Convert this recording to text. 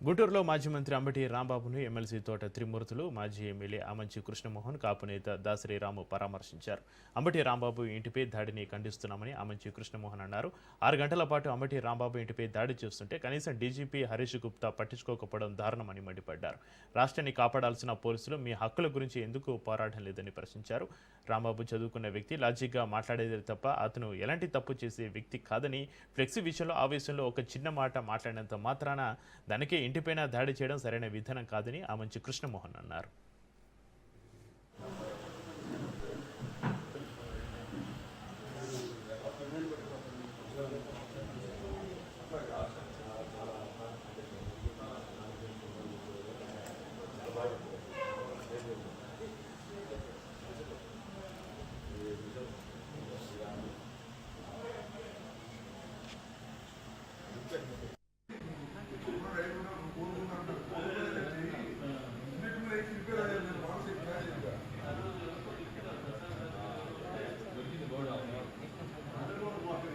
గుంటూరులో మాజీ మంత్రి అంబటి రాంబాబును ఎమ్మెల్సీ తోట త్రిమూర్తులు, మాజీ ఎమ్మెల్యే ఆమంచి కృష్ణమోహన్, కాపు నేత దాసరి రాము పరామర్శించారు. అంబటి రాంబాబు ఇంటిపై దాడిని ఖండిస్తున్నామని ఆమంచి కృష్ణమోహన్ అన్నారు. 6 గంటల పాటు అంబటి రాంబాబు ఇంటిపై దాడి చేస్తుంటే కనీసం డీజీపీ హరీష్ గుప్తా పట్టించుకోకపోవడం దారుణమని మండిపడ్డారు. రాష్ట్రాన్ని కాపాడాల్సిన పోలీసులు మీ హక్కుల గురించి ఎందుకు పోరాటం లేదని ప్రశ్నించారు. రాంబాబు చదువుకున్న వ్యక్తి, లాజిక్గా మాట్లాడేదే తప్ప అతను ఎలాంటి తప్పు చేసే వ్యక్తి కాదని, ఫ్లెక్సీ విషయంలో ఆవేశంలో ఒక చిన్న మాట మాట్లాడినంత మాత్రాన దానికి ఇంటిపైన దాడి చేయడం సరైన విధానం కాదని ఆమంచి కృష్ణమోహన్ అన్నారు.